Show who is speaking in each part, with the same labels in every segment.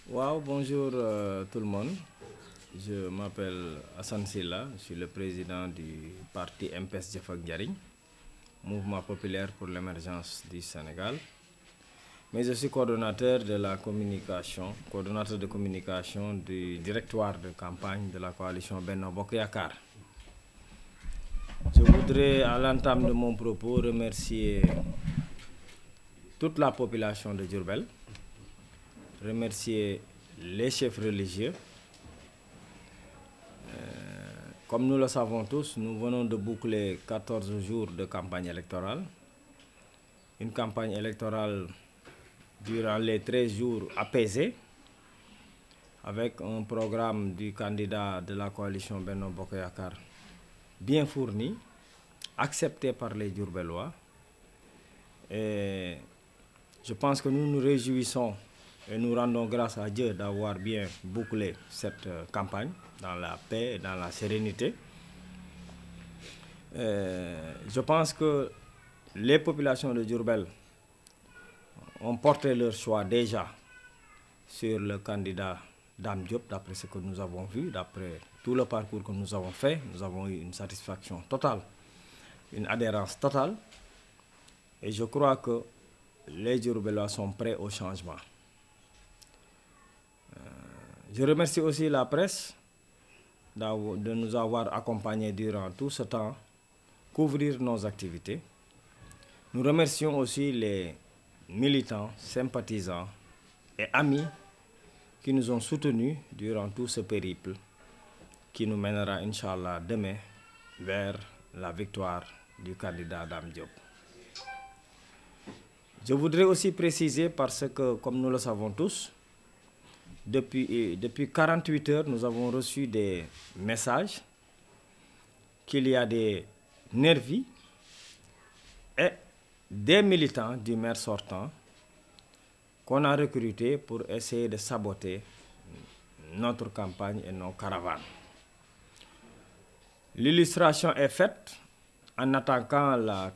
Speaker 1: Wow, bonjour tout le monde. Je m'appelle Hassan Silla, je suis le président du parti MPS Jëf ak Njariñ, Mouvement populaire pour l'émergence du Sénégal. Mais je suis coordonnateur de la communication, coordonnateur de communication du directoire de campagne de la coalition Benno Bokk Yakaar. Je voudrais, à l'entame de mon propos, remercier toute la population de Diourbel, remercier les chefs religieux. Comme nous le savons tous, nous venons de boucler 14 jours de campagne électorale. Une campagne électorale durant les 13 jours apaisée, avec un programme du candidat de la coalition Benno Bokk Yakaar bien fourni, accepté par les Diourbellois. Et je pense que nous nous réjouissons et nous rendons grâce à Dieu d'avoir bien bouclé cette campagne dans la paix et dans la sérénité. Je pense que les populations de Diourbel ont porté leur choix déjà sur le candidat Dame Diop, d'après ce que nous avons vu, d'après tout le parcours que nous avons fait. Nous avons eu une satisfaction totale, une adhérence totale. Et je crois que les Diourbellois sont prêts au changement. Je remercie aussi la presse de nous avoir accompagnés durant tout ce temps, couvrir nos activités. Nous remercions aussi les militants, sympathisants et amis qui nous ont soutenus durant tout ce périple qui nous mènera, Inch'Allah, demain vers la victoire du candidat Dame Diop. Je voudrais aussi préciser, parce que, comme nous le savons tous, depuis 48 heures, nous avons reçu des messages qu'il y a des nervis et des militants du maire sortant qu'on a recrutés pour essayer de saboter notre campagne et nos caravanes. L'illustration est faite en attaquant la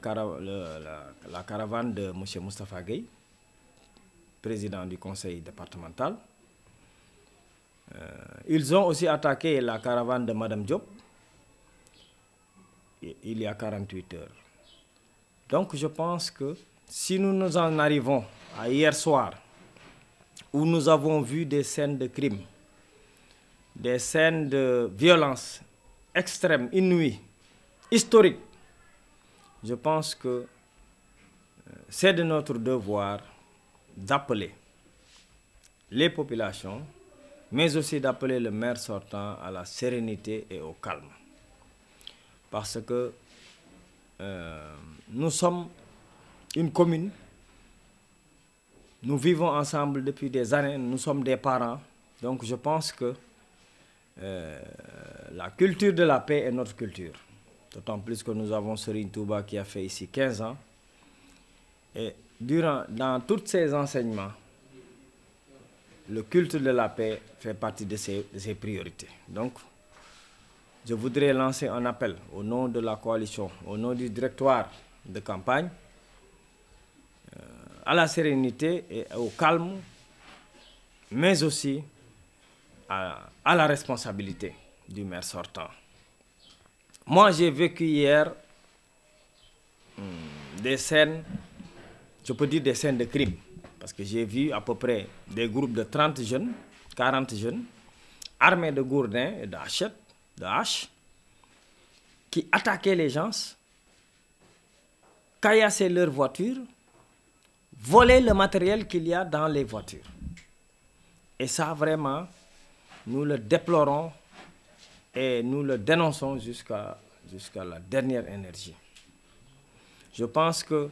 Speaker 1: caravane de M. Moustapha Gueye, président du conseil départemental. Ils ont aussi attaqué la caravane de Mme Diop il y a 48 heures. Donc je pense que si nous en arrivons à hier soir, où nous avons vu des scènes de crime, des scènes de violence extrême, inouïe, historique, je pense que c'est de notre devoir d'appeler les populations, mais aussi d'appeler le maire sortant à la sérénité et au calme. Parce que nous sommes une commune, nous vivons ensemble depuis des années, nous sommes des parents, donc je pense que la culture de la paix est notre culture. D'autant plus que nous avons Serigne Touba qui a fait ici 15 ans. Et dans tous ces enseignements, le culte de la paix fait partie de ses priorités. Donc, je voudrais lancer un appel au nom de la coalition, au nom du directoire de campagne, à la sérénité et au calme, mais aussi à la responsabilité du maire sortant. Moi, j'ai vécu hier des scènes, je peux dire des scènes de crime, parce que j'ai vu à peu près des groupes de 30 jeunes, 40 jeunes, armés de gourdins et de haches, qui attaquaient les gens, caillassaient leurs voitures, volaient le matériel qu'il y a dans les voitures. Et ça, vraiment, nous le déplorons et nous le dénonçons jusqu'à la dernière énergie. Je pense que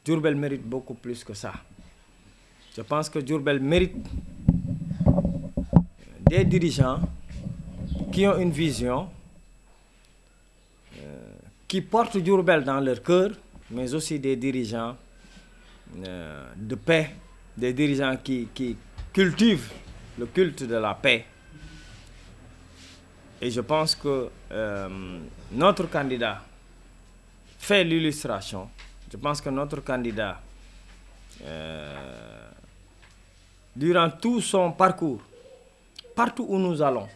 Speaker 1: Diourbel mérite beaucoup plus que ça. Je pense que Diourbel mérite des dirigeants qui ont une vision, qui portent Diourbel dans leur cœur, mais aussi des dirigeants de paix, des dirigeants qui cultivent le culte de la paix. Et je pense que notre candidat fait l'illustration. Je pense que notre candidat durant tout son parcours, partout où nous allons,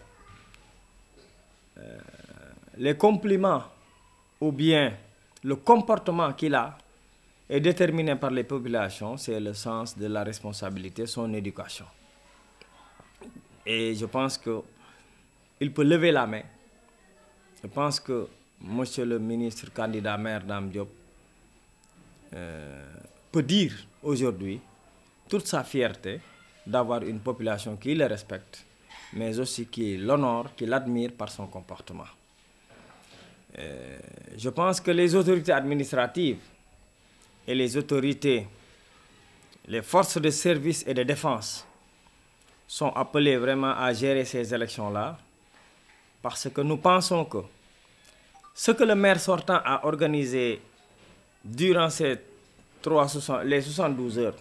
Speaker 1: les compliments ou bien le comportement qu'il a est déterminé par les populations, c'est le sens de la responsabilité, son éducation. Et je pense qu'il peut lever la main. Je pense que monsieur le ministre candidat maire Dame Diop peut dire aujourd'hui toute sa fierté d'avoir une population qui le respecte, mais aussi qui l'honore, qui l'admire par son comportement. Je pense que les autorités administratives et les autorités, les forces de service et de défense sont appelées vraiment à gérer ces élections-là, parce que nous pensons que ce que le maire sortant a organisé durant les 72 heures,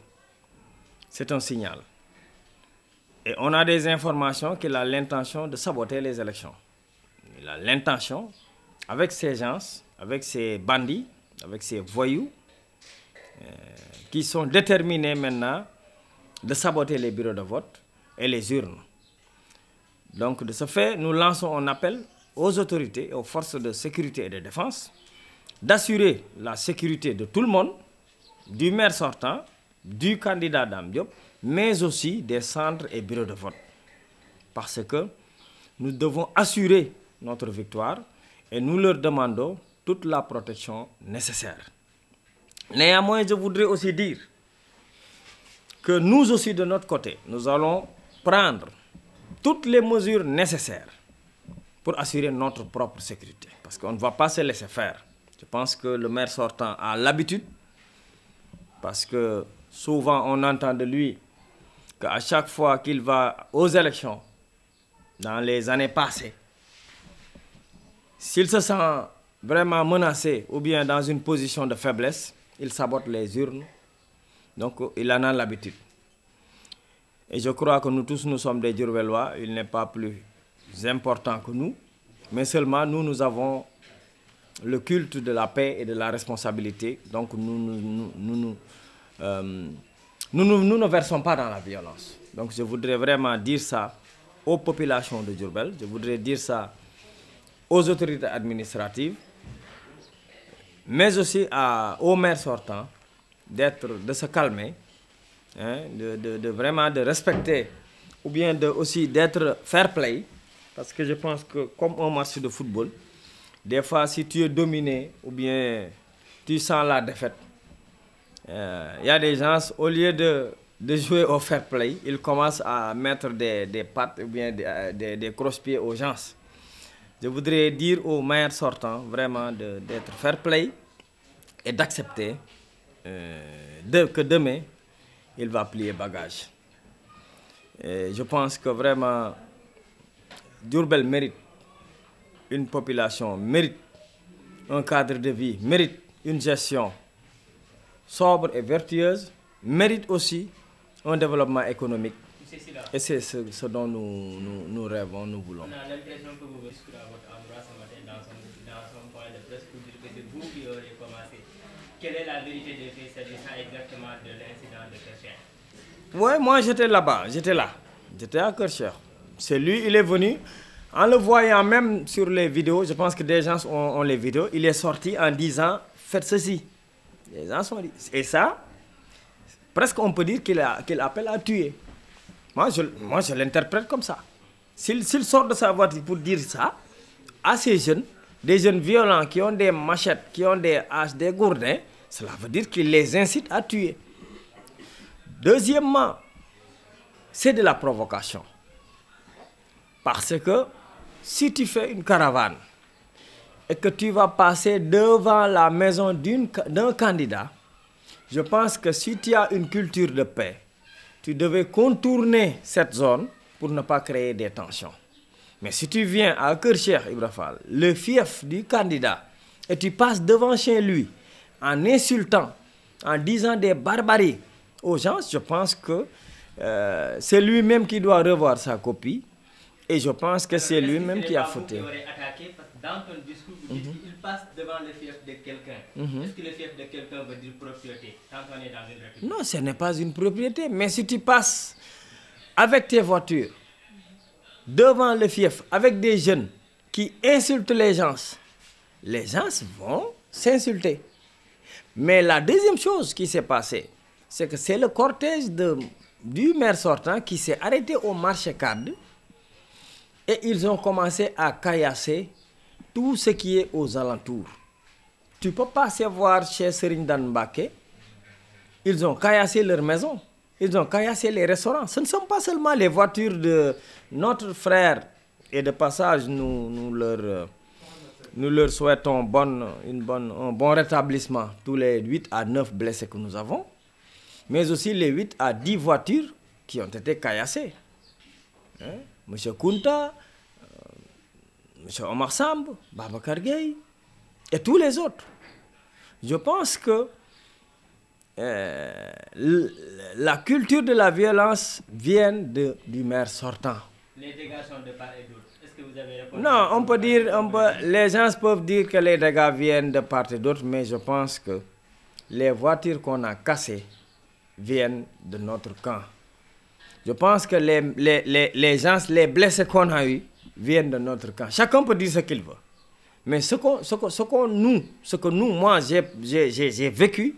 Speaker 1: c'est un signal. Et on a des informations qu'il a l'intention de saboter les élections. Il a l'intention, avec ces gens, avec ces bandits, avec ces voyous, qui sont déterminés maintenant de saboter les bureaux de vote et les urnes. Donc, de ce fait, nous lançons un appel aux autorités et aux forces de sécurité et de défense d'assurer la sécurité de tout le monde, du maire sortant, du candidat Dame Diop, mais aussi des centres et bureaux de vote. Parce que nous devons assurer notre victoire et nous leur demandons toute la protection nécessaire. Néanmoins, je voudrais aussi dire que nous aussi, de notre côté, nous allons prendre toutes les mesures nécessaires pour assurer notre propre sécurité. Parce qu'on ne va pas se laisser faire. Je pense que le maire sortant a l'habitude, parce que souvent on entend de lui qu'à chaque fois qu'il va aux élections, dans les années passées, s'il se sent vraiment menacé ou bien dans une position de faiblesse, il sabote les urnes. Donc il en a l'habitude. Et je crois que nous tous, nous sommes des Diourbellois. Il n'est pas plus important que nous. Mais seulement nous avons le culte de la paix et de la responsabilité. Donc nous ne versons pas dans la violence. Donc je voudrais vraiment dire ça aux populations de Diourbel. Je voudrais dire ça aux autorités administratives, mais aussi aux maires sortants, de se calmer, hein, vraiment de respecter, ou bien aussi d'être fair play, parce que je pense que comme un match de football, des fois si tu es dominé ou bien tu sens la défaite, il y a des gens, au lieu de jouer au fair play, ils commencent à mettre des pattes ou bien des crosse-pieds aux gens. Je voudrais dire aux maires sortants vraiment d'être fair play et d'accepter que demain, il va plier bagage. Et je pense que vraiment, Diourbel mérite une population, mérite un cadre de vie, mérite une gestion sobre et vertueuse, mérite aussi un développement économique. Et c'est ce dont nous rêvons, nous voulons.
Speaker 2: On a l'impression que vous discutez à votre endroit ce matin dans son point de presse pour dire que c'est vous qui aurez commencé. Quelle est la vérité des faits s'agissant exactement de l'incident de Kercher?
Speaker 1: Oui, moi j'étais là-bas, j'étais là. J'étais à Kercher. C'est lui, il est venu. En le voyant même sur les vidéos, je pense que des gens ont les vidéos, il est sorti en disant « faites ceci ». Les gens sont dit. Et ça, presque on peut dire qu'il appelle à tuer. Moi, je l'interprète comme ça. S'il sort de sa voiture pour dire ça, à ces jeunes, des jeunes violents qui ont des machettes, qui ont des haches, des gourdins, cela veut dire qu'il les incite à tuer. Deuxièmement, c'est de la provocation. Parce que si tu fais une caravane et que tu vas passer devant la maison d'un candidat, je pense que si tu as une culture de paix, tu devais contourner cette zone pour ne pas créer des tensions. Mais si tu viens à Kercher, Ibra Fall, le fief du candidat, et tu passes devant chez lui en insultant, en disant des barbaries aux gens, je pense que c'est lui-même qui doit revoir sa copie. Et je pense que c'est lui-même qui a fauté.
Speaker 2: Dans ton discours, vous dites qu'il passe devant le fief de quelqu'un. Est-ce que le fief de quelqu'un veut dire propriété quand on est dans une république?
Speaker 1: Non, ce n'est pas une propriété. Mais si tu passes avec tes voitures, devant le fief, avec des jeunes qui insultent les gens vont s'insulter. Mais la deuxième chose qui s'est passée, c'est que c'est le cortège du maire sortant qui s'est arrêté au marché Cade et ils ont commencé à caillasser tout ce qui est aux alentours. Tu ne peux pas savoir chez Serigne Dan Mbacké, ils ont caillassé leur maison, ils ont caillassé les restaurants. Ce ne sont pas seulement les voitures de notre frère, et de passage, nous leur souhaitons un bon rétablissement, tous les 8 à 9 blessés que nous avons, mais aussi les 8 à 10 voitures qui ont été caillassées. Monsieur Kounta, Monsieur Omar Samb, Babacar Gueye et tous les autres. Je pense que la culture de la violence vient du maire sortant.
Speaker 2: Les dégâts sont de part et d'autre. Est-ce que vous avez répondu?
Speaker 1: Non, les gens peuvent dire que les dégâts viennent de part et d'autre, mais je pense que les voitures qu'on a cassées viennent de notre camp. Je pense que les gens, les blessés qu'on a eus viennent de notre camp. Chacun peut dire ce qu'il veut. Mais ce que nous, moi, j'ai vécu,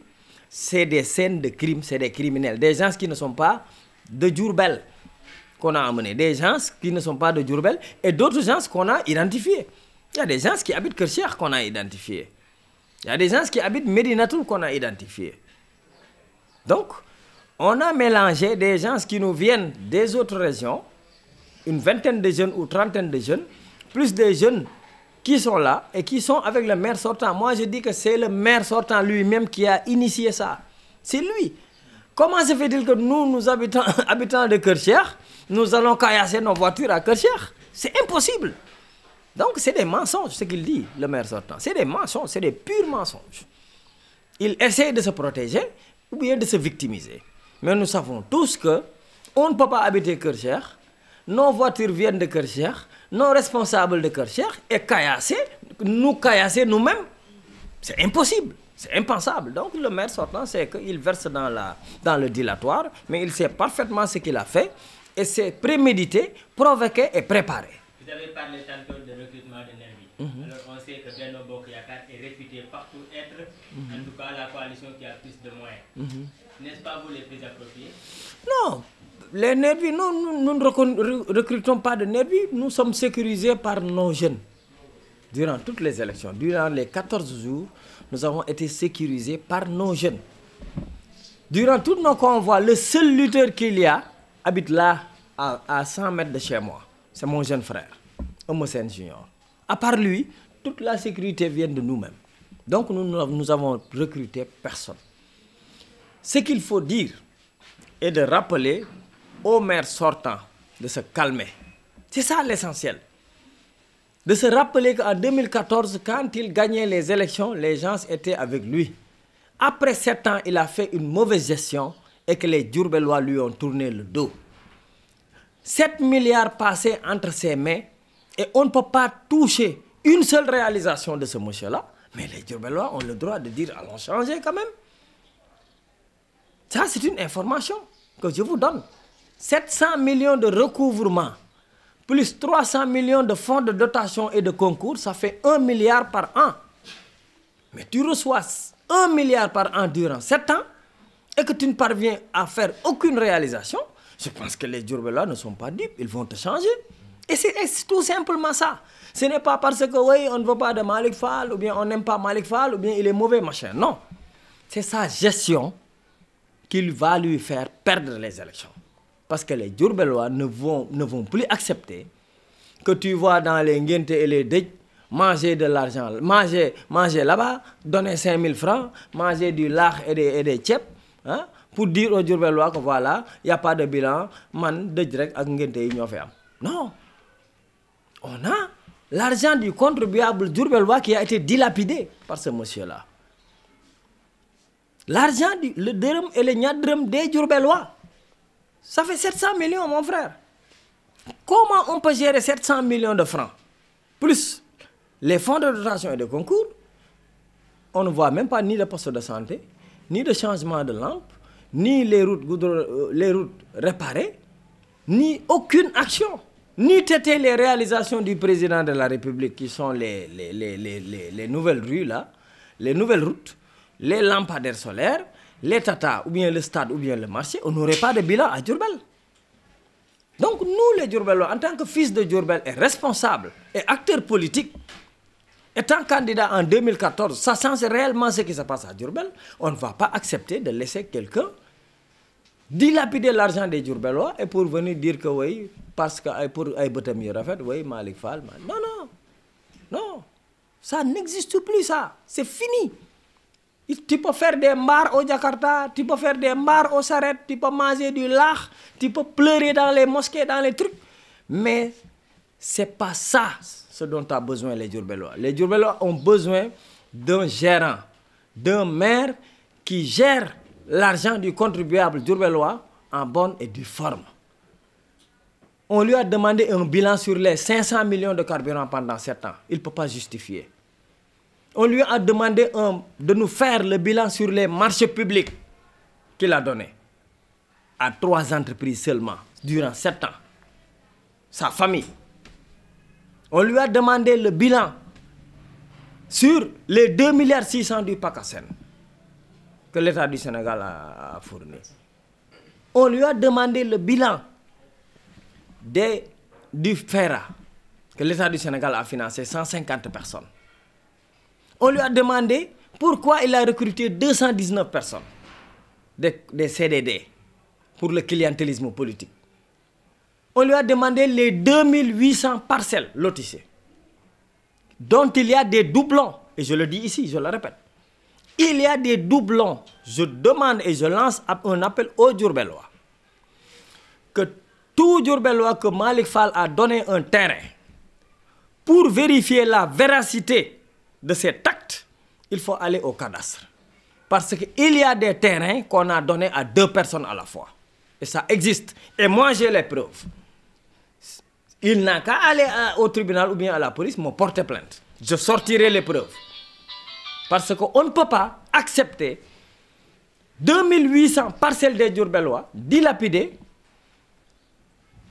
Speaker 1: c'est des scènes de crimes, c'est des criminels. Des gens qui ne sont pas de Diourbel qu'on a amenés. Des gens qui ne sont pas de Diourbel et d'autres gens qu'on a identifiés. Il y a des gens qui habitent Kercheikh qu'on a identifiés. Il y a des gens qui habitent Médinatoul qu'on a identifiés. Donc, on a mélangé des gens qui nous viennent des autres régions, une vingtaine de jeunes ou trentaine de jeunes, plus des jeunes qui sont là et qui sont avec le maire sortant. Moi, je dis que c'est le maire sortant lui-même qui a initié ça. C'est lui. Comment se fait-il que nous habitants de Kercheikh, nous allons caillasser nos voitures à Kercheikh? C'est impossible. Donc, c'est des mensonges, ce qu'il dit, le maire sortant. C'est des mensonges, c'est des purs mensonges. Il essaie de se protéger ou bien de se victimiser. Mais nous savons tous qu'on ne peut pas habiter Kercheikh. Nos voitures viennent de Kercheikh, nos responsables de Kercheikh, et caillasser nous-mêmes, c'est impossible, c'est impensable. Donc le maire sortant, c'est qu'il verse dans le dilatoire, mais il sait parfaitement ce qu'il a fait, et c'est prémédité, provoqué et préparé.
Speaker 2: Vous avez parlé tantôt de recrutement de nervis. Alors on sait que Benno Bokk Yakaar est réputé partout être, en tout cas la coalition qui a plus de moyens. N'est-ce pas vous les plus appropriés?
Speaker 1: Non. Les nervis, non, nous ne recrutons pas de nervis, nous sommes sécurisés par nos jeunes. Durant toutes les élections, durant les 14 jours, nous avons été sécurisés par nos jeunes. Durant tous nos convois, le seul lutteur qu'il y a habite là, à 100 mètres de chez moi. C'est mon jeune frère, Oumoussène Junior. À part lui, toute la sécurité vient de nous-mêmes. Donc nous avons recruté personne. Ce qu'il faut dire est de rappeler au maire sortant de se calmer. C'est ça l'essentiel. De se rappeler qu'en 2014, quand il gagnait les élections, les gens étaient avec lui. Après 7 ans, il a fait une mauvaise gestion et que les Diourbellois lui ont tourné le dos. 7 milliards passés entre ses mains et on ne peut pas toucher une seule réalisation de ce monsieur-là. Mais les Diourbellois ont le droit de dire allons changer quand même. Ça, c'est une information que je vous donne. 700 millions de recouvrement, plus 300 millions de fonds de dotation et de concours, ça fait 1 milliard par an. Mais tu reçois 1 milliard par an durant 7 ans et que tu ne parviens à faire aucune réalisation, je pense que les Diourbellois ne sont pas dupes, ils vont te changer. Et c'est tout simplement ça. Ce n'est pas parce que oui, on ne veut pas de Malick Fall, ou bien on n'aime pas Malick Fall, ou bien il est mauvais, machin. Non. C'est sa gestion qui va lui faire perdre les élections. Parce que les Diourbellois ne vont plus accepter que tu vois dans les Nguente et les dëj manger de l'argent, manger là-bas, donner 5 000 francs, manger du lard et des tchèps, hein, pour dire aux Diourbellois que voilà, il n'y a pas de bilan, man, dëj rek ak Nguente yi ñoo fi am. Non. On a l'argent du contribuable Diourbellois qui a été dilapidé par ce monsieur-là. L'argent, le dërëm et le ñaar dërëm des Diourbellois. Ça fait 700 millions, mon frère. Comment on peut gérer 700 millions de francs, plus les fonds de dotation et de concours? On ne voit même pas ni de poste de santé, ni de changement de lampe, ni les routes réparées. ni aucune action, ni traiter les réalisations du président de la République, qui sont les nouvelles rues là, les nouvelles routes, les lampadaires solaires, les tatas, ou bien le stade, ou bien le marché. On n'aurait pas de bilan à Diourbel. Donc nous, les Diourbellois, en tant que fils de Diourbel et responsable et acteur politique, étant candidat en 2014, sachant réellement ce qui se passe à Diourbel, on ne va pas accepter de laisser quelqu'un dilapider l'argent des Diourbellois et pour venir dire que oui, parce que pour oui, Malick Fall. Non, non, non, ça n'existe plus, ça, c'est fini. Tu peux faire des bars au Jakarta, tu peux faire des bars au Saret, tu peux manger du lard, tu peux pleurer dans les mosquées, dans les trucs. Mais ce n'est pas ça ce dont ont besoin les Diourbellois. Les Diourbellois ont besoin d'un gérant, d'un maire qui gère l'argent du contribuable diourbellois en bonne et due forme. On lui a demandé un bilan sur les 500 millions de carburant pendant 7 ans. Il ne peut pas justifier. On lui a demandé de nous faire le bilan sur les marchés publics qu'il a donné à 3 entreprises seulement durant 7 ans. Sa famille. On lui a demandé le bilan sur les 2,6 milliards du PACASEN que l'État du Sénégal a fourni. On lui a demandé le bilan du FERA que l'État du Sénégal a financé 150 personnes. On lui a demandé pourquoi il a recruté 219 personnes, des CDD, pour le clientélisme politique. On lui a demandé les 2800 parcelles lotissées, dont il y a des doublons. Et je le dis ici, je le répète. Il y a des doublons. Je demande et je lance un appel aux Diourbellois. Que tout Diourbellois que Malick Fall a donné un terrain pour vérifier la véracité de cet acte, il faut aller au cadastre. Parce qu'il y a des terrains qu'on a donnés à 2 personnes à la fois. Et ça existe. Et moi, j'ai les preuves. Il n'a qu'à aller au tribunal ou bien à la police, me porter plainte. Je sortirai les preuves. Parce qu'on ne peut pas accepter 2800 parcelles des Diourbellois dilapidées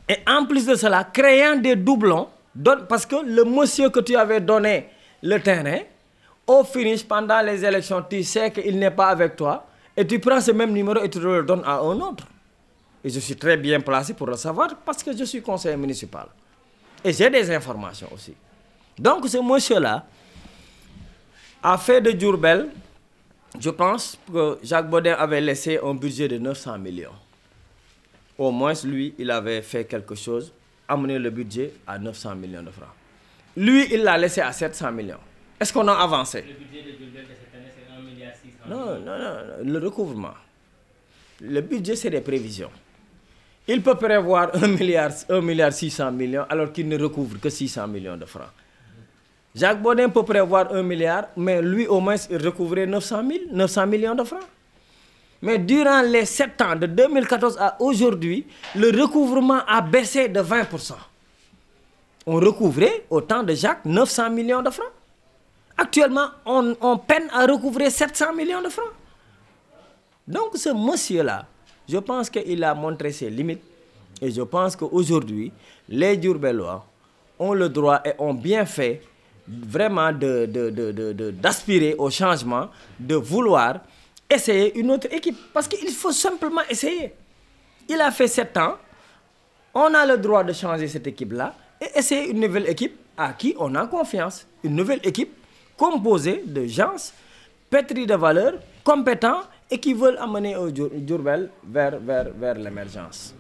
Speaker 1: et en plus de cela, créant des doublons, parce que le monsieur que tu avais donné le terrain, au finish, pendant les élections, tu sais qu'il n'est pas avec toi et tu prends ce même numéro et tu le donnes à un autre. Et je suis très bien placé pour le savoir parce que je suis conseiller municipal. Et j'ai des informations aussi. Donc ce monsieur-là a fait de Diourbel, je pense que Jacques Bodin avait laissé un budget de 900 millions. Au moins, lui, il avait fait quelque chose, amener le budget à 900 millions de francs. Lui, il l'a laissé à 700 millions. Est-ce qu'on a avancé? Le budget de Diourbel de cette année, c'est 1,6 milliard. Non, le recouvrement. Le budget, c'est des prévisions. Il peut prévoir 1,6 milliard alors qu'il ne recouvre que 600 millions de francs. Jacques Bodin peut prévoir 1 milliard, mais lui, au moins, il recouvrait 900 millions de francs. Mais durant les 7 ans, de 2014 à aujourd'hui, le recouvrement a baissé de 20%. On recouvrait, au temps de Jacques, 900 millions de francs. Actuellement, on peine à recouvrer 700 millions de francs. Donc ce monsieur-là, je pense qu'il a montré ses limites. Et je pense qu'aujourd'hui, les Diourbellois ont le droit et ont bien fait vraiment d'aspirer au changement, de vouloir essayer une autre équipe. Parce qu'il faut simplement essayer. Il a fait 7 ans. On a le droit de changer cette équipe-là et essayer une nouvelle équipe à qui on a confiance. Une nouvelle équipe composée de gens pétris de valeurs, compétents et qui veulent amener Diourbel vers l'émergence.